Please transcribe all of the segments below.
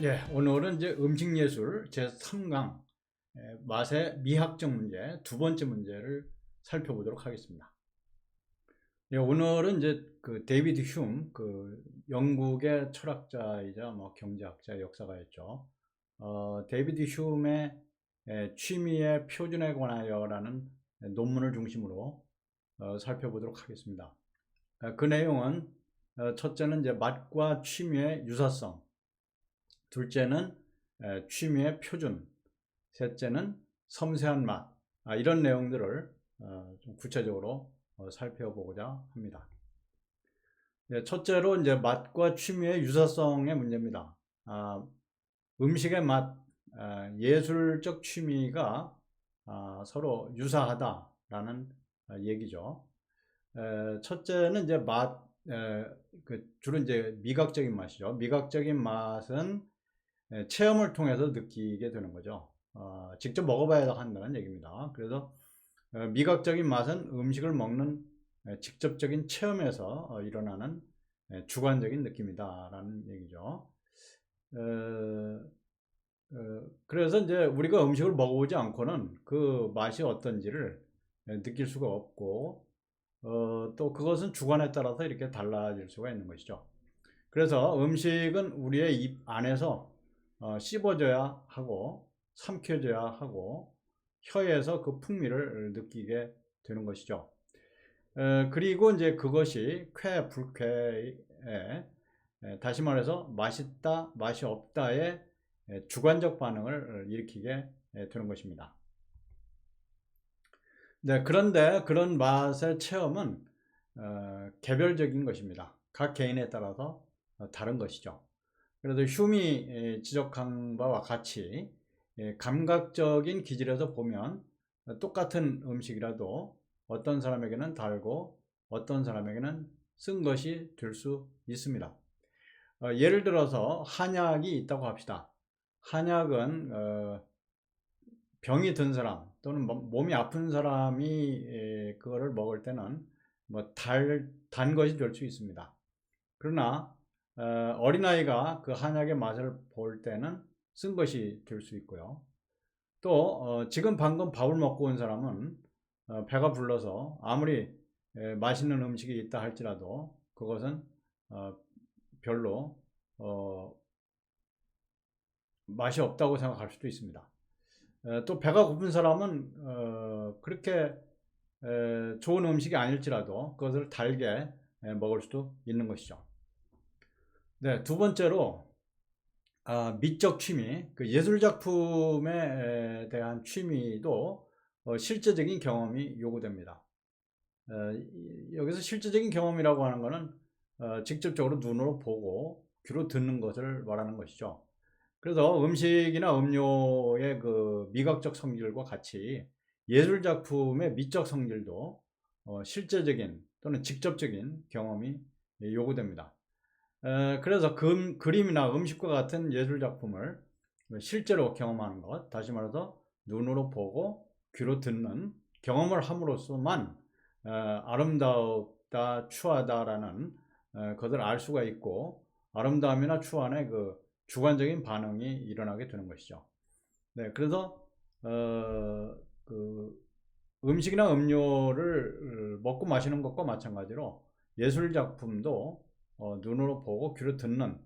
예, 오늘은 이제 음식 예술 제3강 맛의 미학적 문제 두 번째 문제를 살펴보도록 하겠습니다. 예, 오늘은 이제 그 데이비드 흉, 그 영국의 철학자이자 뭐 경제학자, 역사가였죠. 데이비드 흉의 취미의 표준에 관하여라는 논문을 중심으로 살펴보도록 하겠습니다. 그 내용은 첫째는 이제 맛과 취미의 유사성, 둘째는 취미의 표준, 셋째는 섬세한 맛, 이런 내용들을 좀 구체적으로 살펴보고자 합니다. 첫째로 이제 맛과 취미의 유사성의 문제입니다. 음식의 맛, 예술적 취미가 서로 유사하다라는 얘기죠. 첫째는 이제 맛, 주로 이제 미각적인 맛이죠. 미각적인 맛은 체험을 통해서 느끼게 되는 거죠. 직접 먹어봐야 한다는 얘기입니다. 그래서 미각적인 맛은 음식을 먹는 직접적인 체험에서 일어나는 주관적인 느낌이다 라는 얘기죠. 그래서 이제 우리가 음식을 먹어보지 않고는 그 맛이 어떤지를 느낄 수가 없고, 또 그것은 주관에 따라서 이렇게 달라질 수가 있는 것이죠. 그래서 음식은 우리의 입 안에서 씹어져야 하고 삼켜져야 하고 혀에서 그 풍미를 느끼게 되는 것이죠. 그리고 이제 그것이 쾌, 불쾌에, 다시 말해서 맛있다, 맛이 없다의 주관적 반응을 일으키게 되는 것입니다. 네, 그런데 그런 맛의 체험은 개별적인 것입니다. 각 개인에 따라서 다른 것이죠. 그래서 흉이 지적한 바와 같이 감각적인 기질에서 보면 똑같은 음식이라도 어떤 사람에게는 달고 어떤 사람에게는 쓴 것이 될 수 있습니다. 예를 들어서 한약이 있다고 합시다. 한약은 병이 든 사람 또는 몸이 아픈 사람이 그거를 먹을 때는 뭐 단 것이 될 수 있습니다. 그러나 어린아이가 그 한약의 맛을 볼 때는 쓴 것이 될 수 있고요. 또 지금 방금 밥을 먹고 온 사람은 배가 불러서 아무리 맛있는 음식이 있다 할지라도 그것은 별로 맛이 없다고 생각할 수도 있습니다. 또 배가 고픈 사람은 그렇게 좋은 음식이 아닐지라도 그것을 달게 먹을 수도 있는 것이죠. 네, 두 번째로 미적 취미, 그 예술 작품에 대한 취미도 실제적인 경험이 요구됩니다. 여기서 실제적인 경험이라고 하는 것은 직접적으로 눈으로 보고 귀로 듣는 것을 말하는 것이죠. 그래서 음식이나 음료의 그 미각적 성질과 같이 예술 작품의 미적 성질도 실제적인 또는 직접적인 경험이 요구됩니다. 그래서 그림이나 음식과 같은 예술 작품을 실제로 경험하는 것, 다시 말해서 눈으로 보고 귀로 듣는 경험을 함으로써만 아름답다, 추하다라는 것을 알 수가 있고, 아름다움이나 추함의 그 주관적인 반응이 일어나게 되는 것이죠. 네, 그래서 그 음식이나 음료를 먹고 마시는 것과 마찬가지로 예술 작품도 눈으로 보고 귀로 듣는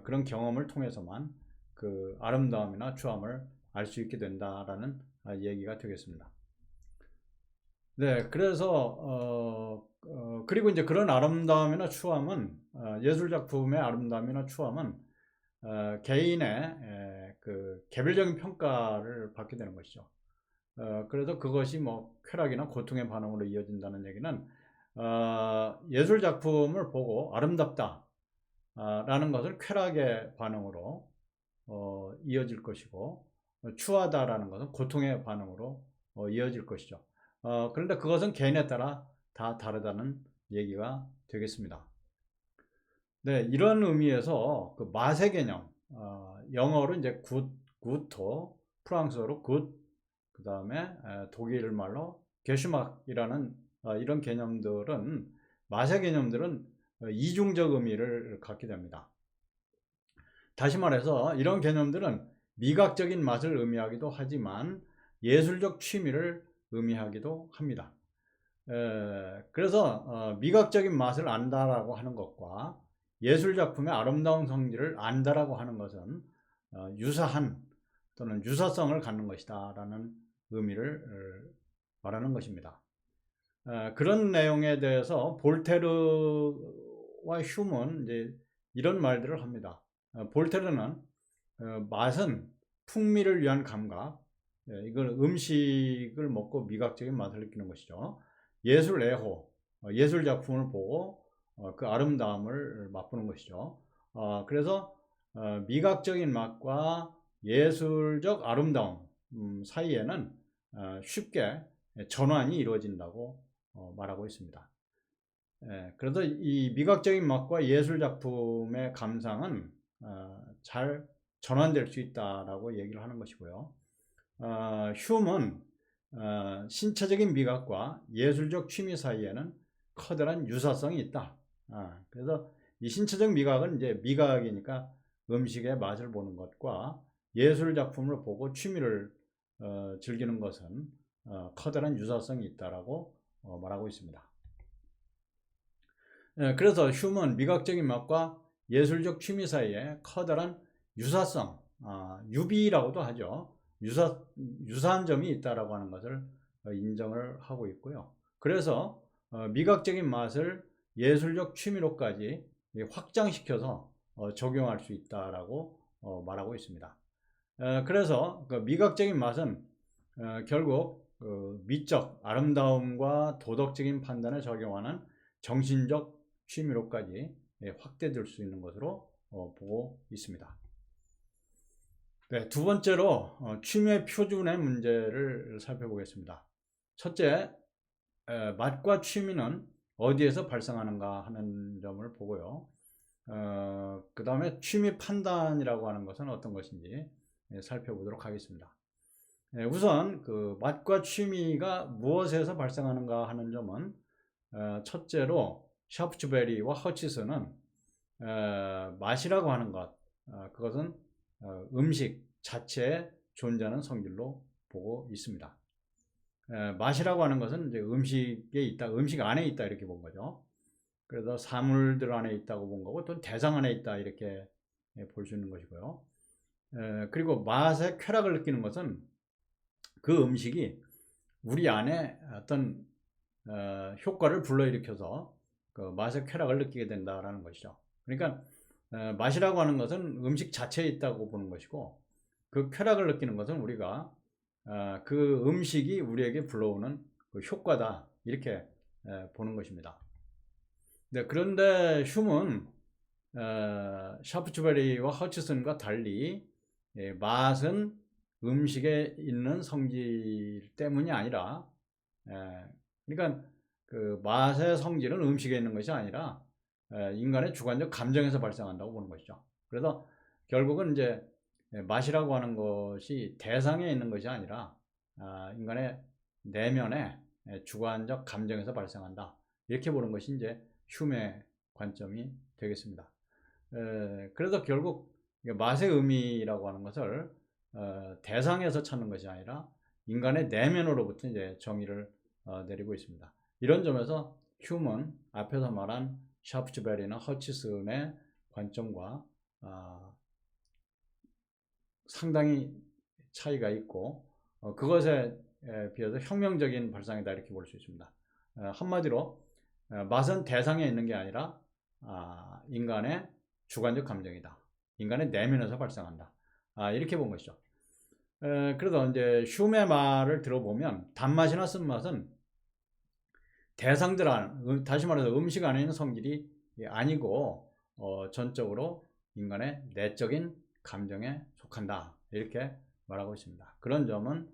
그런 경험을 통해서만 그 아름다움이나 추함을 알 수 있게 된다라는 얘기가 되겠습니다. 네, 그래서 그리고 이제 그런 아름다움이나 추함은 예술 작품의 아름다움이나 추함은 개인의 그 개별적인 평가를 받게 되는 것이죠. 그래서 그것이 뭐 쾌락이나 고통의 반응으로 이어진다는 얘기는 예술 작품을 보고 아름답다 라는 것을 쾌락의 반응으로 이어질 것이고, 추하다라는 것은 고통의 반응으로 이어질 것이죠. 그런데 그것은 개인에 따라 다 다르다는 얘기가 되겠습니다. 네, 이런 의미에서 그 맛의 개념, 영어로 이제 구토, 프랑스어로 굿, 그 다음에 독일 말로 게슈막이라는 이런 맛의 개념들은 이중적 의미를 갖게 됩니다. 다시 말해서 이런 개념들은 미각적인 맛을 의미하기도 하지만 예술적 취미를 의미하기도 합니다. 그래서 미각적인 맛을 안다라고 하는 것과 예술작품의 아름다운 성질을 안다라고 하는 것은 유사한 또는 유사성을 갖는 것이다 라는 의미를 말하는 것입니다. 그런 내용에 대해서 볼테르와 휴먼은 이제 이런 말들을 합니다. 볼테르는 맛은 풍미를 위한 감각, 이걸 음식을 먹고 미각적인 맛을 느끼는 것이죠. 예술 애호, 예술 작품을 보고 그 아름다움을 맛보는 것이죠. 그래서 미각적인 맛과 예술적 아름다움 사이에는 쉽게 전환이 이루어진다고 말하고 있습니다. 그래서 이 미각적인 맛과 예술 작품의 감상은 잘 전환될 수 있다라고 얘기를 하는 것이고요. 휴먼은 신체적인 미각과 예술적 취미 사이에는 커다란 유사성이 있다. 그래서 이 신체적 미각은 이제 미각이니까 음식의 맛을 보는 것과 예술 작품을 보고 취미를 즐기는 것은 커다란 유사성이 있다라고 말하고 있습니다. 그래서 휴먼 미각적인 맛과 예술적 취미 사이에 커다란 유사성, 유비라고도 하죠. 유사한 점이 있다라고 하는 것을 인정을 하고 있고요. 그래서 미각적인 맛을 예술적 취미로까지 확장시켜서 적용할 수 있다라고 말하고 있습니다. 그래서 그 미각적인 맛은 결국 미적 아름다움과 도덕적인 판단에 적용하는 정신적 취미로까지 확대될 수 있는 것으로 보고 있습니다. 네, 두 번째로 취미의 표준의 문제를 살펴보겠습니다. 첫째, 맛과 취미는 어디에서 발생하는가 하는 점을 보고요. 그 다음에 취미 판단이라고 하는 것은 어떤 것인지 살펴보도록 하겠습니다. 우선 그 맛과 취미가 무엇에서 발생하는가 하는 점은 첫째로 샤프츠베리와 허치슨은 맛이라고 하는 것, 그것은 음식 자체에 존재하는 성질로 보고 있습니다. 맛이라고 하는 것은 이제 음식에 있다, 음식 안에 있다 이렇게 본 거죠. 그래서 사물들 안에 있다고 본 거고 또 대상 안에 있다 이렇게 볼 수 있는 것이고요. 그리고 맛의 쾌락을 느끼는 것은 그 음식이 우리 안에 어떤 효과를 불러일으켜서 그 맛의 쾌락을 느끼게 된다라는 것이죠. 그러니까 맛이라고 하는 것은 음식 자체에 있다고 보는 것이고 그 쾌락을 느끼는 것은 우리가 그 음식이 우리에게 불러오는 그 효과다 이렇게 보는 것입니다. 네, 그런데 흉은 샤프츠베리와 허치슨과 달리 맛은 음식에 있는 성질 때문이 아니라 그러니까 그 맛의 성질은 음식에 있는 것이 아니라 인간의 주관적 감정에서 발생한다고 보는 것이죠. 그래서 결국은 이제 맛이라고 하는 것이 대상에 있는 것이 아니라 인간의 내면의 주관적 감정에서 발생한다. 이렇게 보는 것이 이제 휴메의 관점이 되겠습니다. 그래서 결국 맛의 의미라고 하는 것을 대상에서 찾는 것이 아니라 인간의 내면으로부터 이제 정의를 내리고 있습니다. 이런 점에서 휴먼 앞에서 말한 샤프츠베리나 허치슨의 관점과 상당히 차이가 있고 그것에 비해서 혁명적인 발상이다 이렇게 볼 수 있습니다. 한마디로 맛은 대상에 있는 게 아니라 인간의 주관적 감정이다. 인간의 내면에서 발생한다. 이렇게 본 것이죠. 그래서 이제 흉의 말을 들어보면 단맛이나 쓴맛은 대상들 안, 다시 말해서 음식 안에 있는 성질이 아니고 전적으로 인간의 내적인 감정에 속한다 이렇게 말하고 있습니다. 그런 점은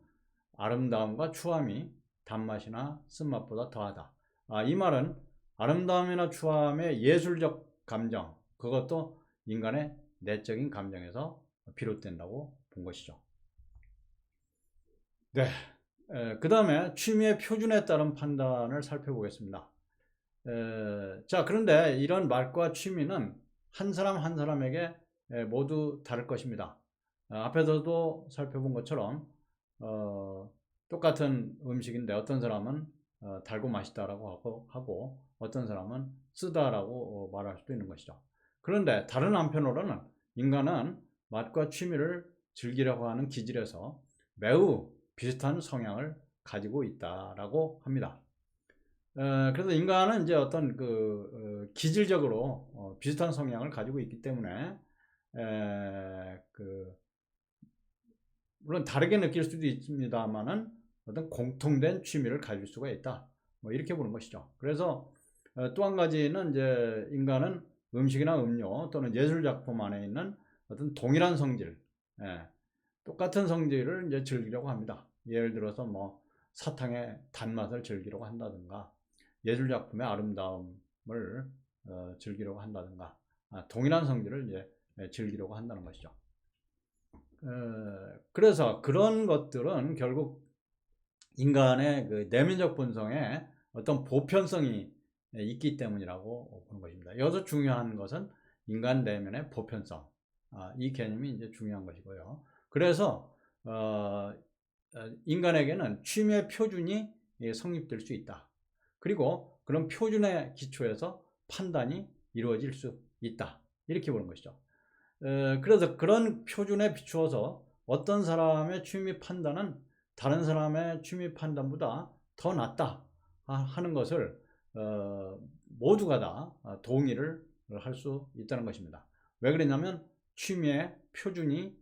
아름다움과 추함이 단맛이나 쓴맛보다 더하다. 이 말은 아름다움이나 추함의 예술적 감정, 그것도 인간의 내적인 감정에서 비롯된다고 본 것이죠. 네, 그 다음에 취미의 표준에 따른 판단을 살펴보겠습니다. 자, 그런데 이런 맛과 취미는 한 사람 한 사람에게 모두 다를 것입니다. 앞에서도 살펴본 것처럼 똑같은 음식인데 어떤 사람은 달고 맛있다라고 하고 어떤 사람은 쓰다라고 말할 수도 있는 것이죠. 그런데 다른 한편으로는 인간은 맛과 취미를 즐기려고 하는 기질에서 매우 비슷한 성향을 가지고 있다라고 합니다. 그래서 인간은 이제 어떤 기질적으로 비슷한 성향을 가지고 있기 때문에 물론 다르게 느낄 수도 있습니다만은 어떤 공통된 취미를 가질 수가 있다. 뭐 이렇게 보는 것이죠. 그래서 또 한 가지는 이제 인간은 음식이나 음료 또는 예술 작품 안에 있는 어떤 동일한 성질, 똑같은 성질을 이제 즐기려고 합니다. 예를 들어서 뭐 사탕의 단맛을 즐기려고 한다든가 예술 작품의 아름다움을 즐기려고 한다든가 동일한 성질을 이제 즐기려고 한다는 것이죠. 그래서 그런 것들은 결국 인간의 그 내면적 본성에 어떤 보편성이 있기 때문이라고 보는 것입니다. 여기서 중요한 것은 인간 내면의 보편성, 이 개념이 이제 중요한 것이고요. 그래서 인간에게는 취미의 표준이 성립될 수 있다. 그리고 그런 표준의 기초에서 판단이 이루어질 수 있다. 이렇게 보는 것이죠. 그래서 그런 표준에 비추어서 어떤 사람의 취미 판단은 다른 사람의 취미 판단보다 더 낫다 하는 것을 모두가 다 동의를 할 수 있다는 것입니다. 왜 그러냐면 취미의 표준이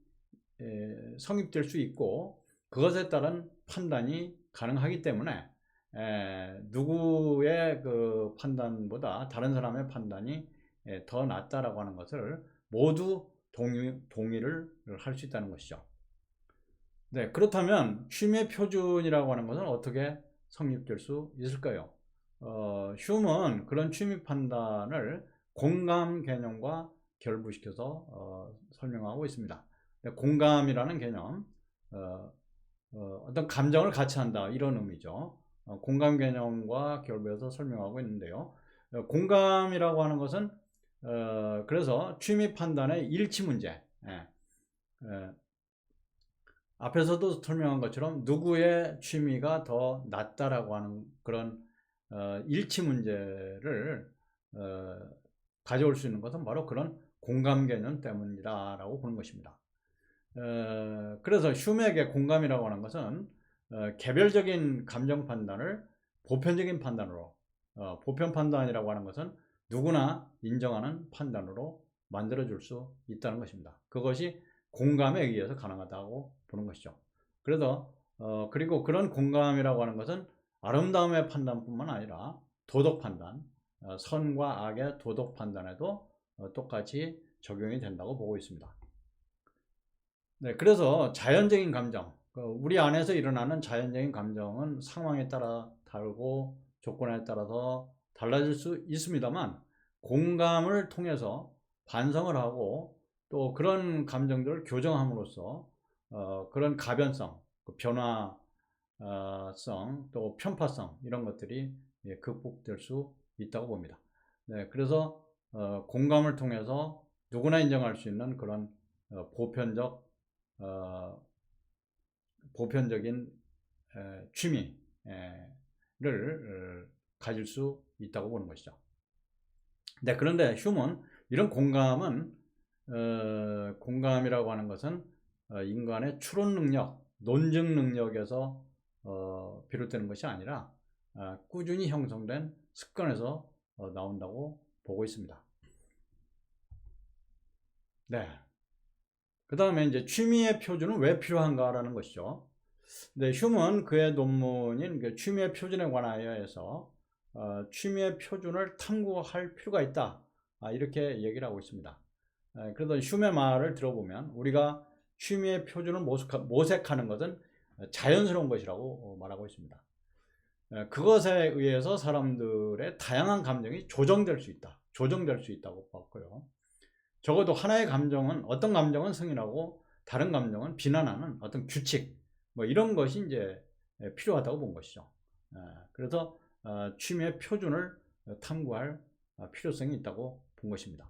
성립될 수 있고 그것에 따른 판단이 가능하기 때문에 누구의 그 판단보다 다른 사람의 판단이 더 낫다라고 하는 것을 모두 동의를 할 수 있다는 것이죠. 네, 그렇다면 취미의 표준이라고 하는 것은 어떻게 성립될 수 있을까요? 흉은 그런 취미 판단을 공감 개념과 결부시켜서 설명하고 있습니다. 공감이라는 개념, 어떤 감정을 같이 한다 이런 의미죠. 공감 개념과 결부해서 설명하고 있는데요. 공감이라고 하는 것은 그래서 취미 판단의 일치 문제, 앞에서도 설명한 것처럼 누구의 취미가 더 낫다라고 하는 그런 일치 문제를 가져올 수 있는 것은 바로 그런 공감 개념 때문이다라고 보는 것입니다. 그래서 흉에게 공감이라고 하는 것은 개별적인 감정 판단을 보편적인 판단으로 보편 판단이라고 하는 것은 누구나 인정하는 판단으로 만들어줄 수 있다는 것입니다. 그것이 공감에 의해서 가능하다고 보는 것이죠. 그래서 그리고 그런 공감이라고 하는 것은 아름다움의 판단뿐만 아니라 도덕 판단, 선과 악의 도덕 판단에도 똑같이 적용이 된다고 보고 있습니다. 네, 그래서 자연적인 감정, 우리 안에서 일어나는 자연적인 감정은 상황에 따라 다르고 조건에 따라서 달라질 수 있습니다만 공감을 통해서 반성을 하고 또 그런 감정들을 교정함으로써 그런 가변성, 변화성, 또 편파성 이런 것들이 극복될 수 있다고 봅니다. 네, 그래서 공감을 통해서 누구나 인정할 수 있는 그런 보편적인 취미를 가질 수 있다고 보는 것이죠. 네, 그런데 휴먼 이런 공감이라고 하는 것은 인간의 추론 능력, 논증 능력에서 비롯되는 것이 아니라 꾸준히 형성된 습관에서 나온다고 보고 있습니다. 네. 그 다음에 이제 취미의 표준은 왜 필요한가라는 것이죠. 네, 흉은 그의 논문인 그 취미의 표준에 관하여서 취미의 표준을 탐구할 필요가 있다. 이렇게 얘기를 하고 있습니다. 그래서 흉의 말을 들어보면 우리가 취미의 표준을 모색하는 것은 자연스러운 것이라고 말하고 있습니다. 그것에 의해서 사람들의 다양한 감정이 조정될 수 있다고 봤고요. 적어도 하나의 감정은 어떤 감정은 승인하고 다른 감정은 비난하는 어떤 규칙 뭐 이런 것이 이제 필요하다고 본 것이죠. 그래서 취미의 표준을 탐구할 필요성이 있다고 본 것입니다.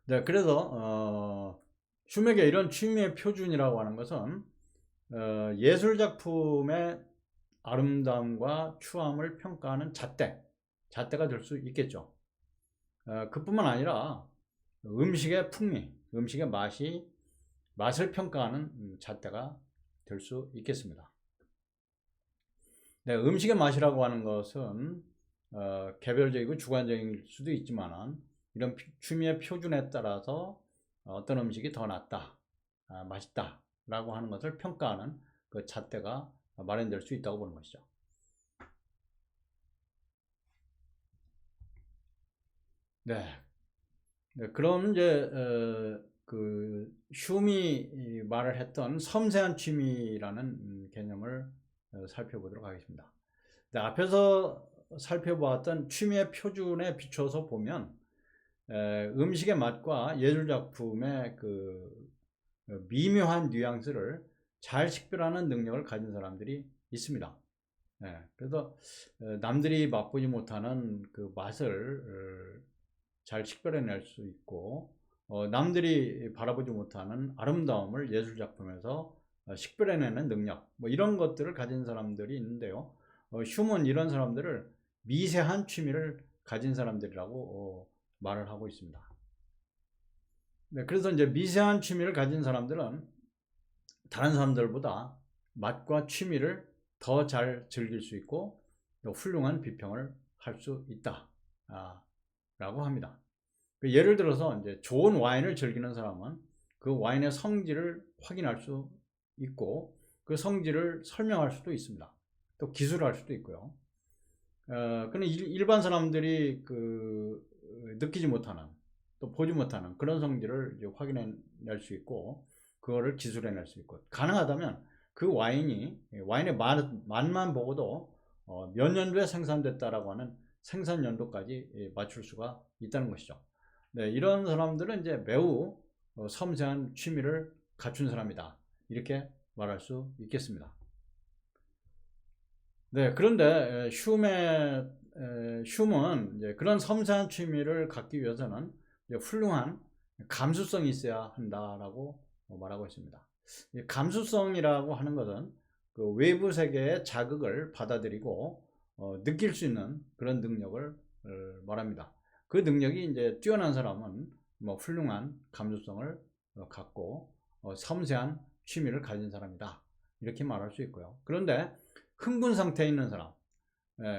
네, 그래서 슈맥의 이런 취미의 표준이라고 하는 것은 예술 작품의 아름다움과 추함을 평가하는 잣대가 될 수 있겠죠. 그뿐만 아니라 음식의 풍미, 음식의 맛을 평가하는 잣대가 될 수 있겠습니다. 네, 음식의 맛이라고 하는 것은 개별적이고 주관적일 수도 있지만 이런 취미의 표준에 따라서 어떤 음식이 더 낫다, 맛있다 라고 하는 것을 평가하는 그 잣대가 마련될 수 있다고 보는 것이죠. 네, 네, 그럼 이제 그 흉이 말을 했던 섬세한 취미라는 개념을 살펴보도록 하겠습니다. 네, 앞에서 살펴보았던 취미의 표준에 비춰서 보면 음식의 맛과 예술작품의 그 미묘한 뉘앙스를 잘 식별하는 능력을 가진 사람들이 있습니다. 그래서 남들이 맛보지 못하는 그 맛을 잘 식별해낼 수 있고 남들이 바라보지 못하는 아름다움을 예술작품에서 식별해내는 능력, 뭐 이런 것들을 가진 사람들이 있는데요. 흉은 이런 사람들을 미세한 취미를 가진 사람들이라고 말을 하고 있습니다. 네, 그래서 이제 미세한 취미를 가진 사람들은 다른 사람들보다 맛과 취미를 더 잘 즐길 수 있고 또 훌륭한 비평을 할 수 있다 라고 합니다. 예를 들어서 이제 좋은 와인을 즐기는 사람은 그 와인의 성질을 확인할 수 있고 그 성질을 설명할 수도 있습니다. 또 기술할 수도 있고요. 그는 일반 사람들이 그 느끼지 못하는 또 보지 못하는 그런 성질을 확인해낼 수 있고 그거를 기술해낼 수 있고 가능하다면 그 와인의 맛만 보고도 몇 년도에 생산됐다라고 하는 생산 연도까지 맞출 수가 있다는 것이죠. 네, 이런 사람들은 이제 매우 섬세한 취미를 갖춘 사람이다 이렇게 말할 수 있겠습니다. 네, 그런데 흉은 이제 그런 섬세한 취미를 갖기 위해서는 훌륭한 감수성이 있어야 한다라고 말하고 있습니다. 감수성이라고 하는 것은 그 외부 세계의 자극을 받아들이고 느낄 수 있는 그런 능력을 말합니다. 그 능력이 이제 뛰어난 사람은 뭐 훌륭한 감수성을 갖고 섬세한 취미를 가진 사람이다 이렇게 말할 수 있고요. 그런데 흥분 상태에 있는 사람,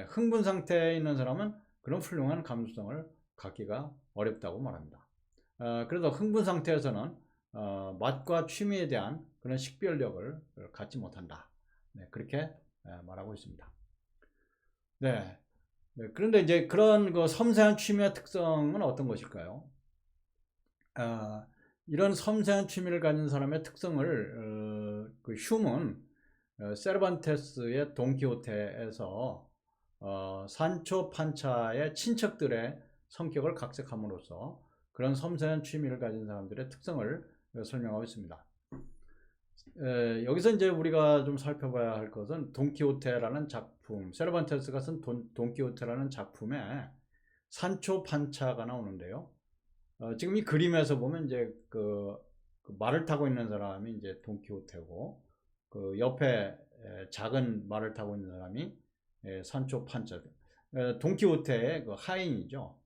흥분 상태에 있는 사람은 그런 훌륭한 감수성을 갖기가 어렵다고 말합니다. 그래서 흥분 상태에서는 맛과 취미에 대한 그런 식별력을 갖지 못한다. 네, 그렇게 말하고 있습니다. 네, 네, 그런데 이제 그런 그 섬세한 취미의 특성은 어떤 것일까요? 이런 섬세한 취미를 가진 사람의 특성을 그 흉은 세르반테스의 돈키호테에서 산초 판차의 친척들의 성격을 각색함으로써 그런 섬세한 취미를 가진 사람들의 특성을 설명하고 있습니다. 여기서 이제 우리가 좀 살펴봐야 할 것은 돈키호테라는 작품, 세르반테스가 쓴 돈키호테라는 작품에 산초 판차가 나오는데요. 지금 이 그림에서 보면 이제 그 말을 타고 있는 사람이 이제 돈키호테고 그 옆에 작은 말을 타고 있는 사람이 산초 판차. 돈키호테의 그 하인이죠.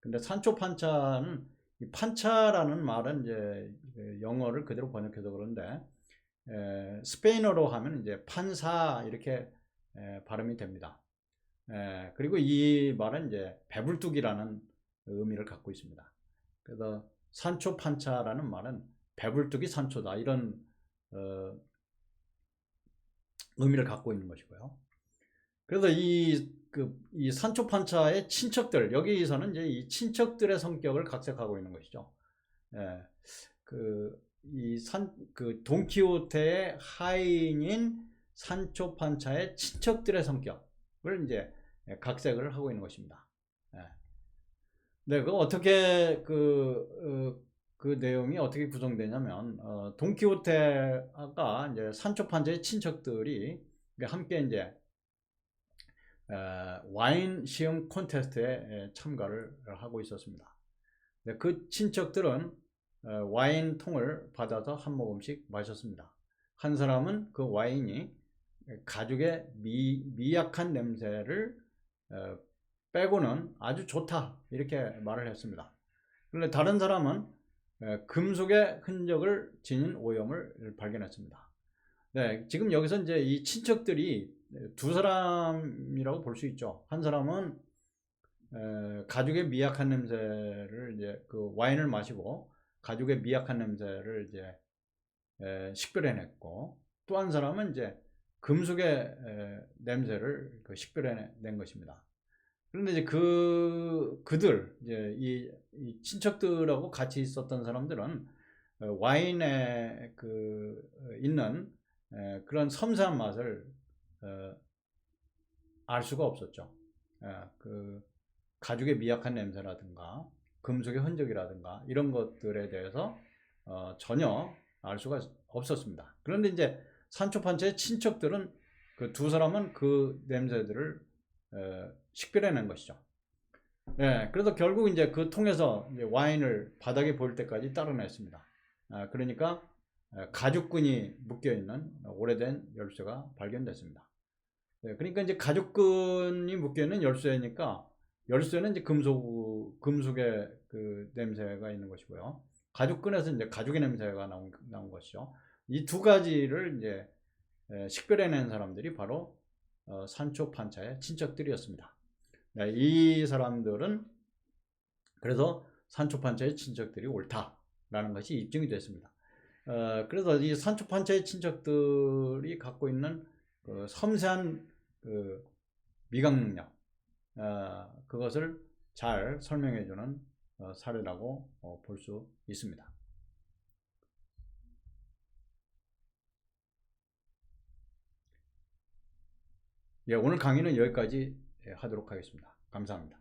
근데 산초 판차는 이 판차라는 말은 이제 영어를 그대로 번역해서 그런데 스페인어로 하면 이제 판사 이렇게 발음이 됩니다. 그리고 이 말은 이제 배불뚝이라는 의미를 갖고 있습니다. 그래서 산초 판차라는 말은 배불뚝이 산초다 이런 의미를 갖고 있는 것이고요. 그래서 이 산초 판차의 친척들 여기서는 이제 이 친척들의 성격을 각색하고 있는 것이죠. 그 돈키호테의 하인인 산초 판차의 친척들의 성격을 이제 각색을 하고 있는 것입니다. 네, 그 어떻게 그 내용이 어떻게 구성되냐면 돈키호테가 이제 산초 판차의 친척들이 함께 이제 와인 시음 콘테스트에 참가를 하고 있었습니다. 네, 그 친척들은 와인 통을 받아서 한 모금씩 마셨습니다. 한 사람은 그 와인이 가죽의 미약한 냄새를 빼고는 아주 좋다 이렇게 말을 했습니다. 그런데 다른 사람은 금속의 흔적을 지닌 오염을 발견했습니다. 네, 지금 여기서 이제 이 친척들이 두 사람이라고 볼 수 있죠. 한 사람은 가죽의 미약한 냄새를 이제 그 와인을 마시고 가죽의 미약한 냄새를 이제 식별해냈고, 또 한 사람은 이제 금속의 냄새를 식별해낸 것입니다. 그런데 이제 그들 이제 이 친척들하고 같이 있었던 사람들은 와인에 있는 그런 섬세한 맛을 알 수가 없었죠. 그 가죽의 미약한 냄새라든가 금속의 흔적이라든가 이런 것들에 대해서 전혀 알 수가 없었습니다. 그런데 이제 산초 판처의 친척들은 그 두 사람은 그 냄새들을 식별해낸 것이죠. 네, 그래서 결국 이제 그 통에서 이제 와인을 바닥에 보일 때까지 따라냈습니다. 그러니까 가죽끈이 묶여 있는 오래된 열쇠가 발견됐습니다. 네, 그러니까 이제 가죽끈이 묶여 있는 열쇠니까 열쇠는 이제 금속의 그 냄새가 있는 것이고요. 가죽끈에서 이제 가죽의 냄새가 나온 것이죠. 이 두 가지를 이제 식별해낸 사람들이 바로 산초 판차의 친척들이었습니다. 네, 이 사람들은 그래서 산초 판차의 친척들이 옳다라는 것이 입증이 됐습니다. 그래서 이 산초 판차의 친척들이 갖고 있는 그 섬세한 그 미각 능력, 그것을 잘 설명해주는 사례라고 볼 수 있습니다. 예, 오늘 강의는 여기까지 하도록 하겠습니다. 감사합니다.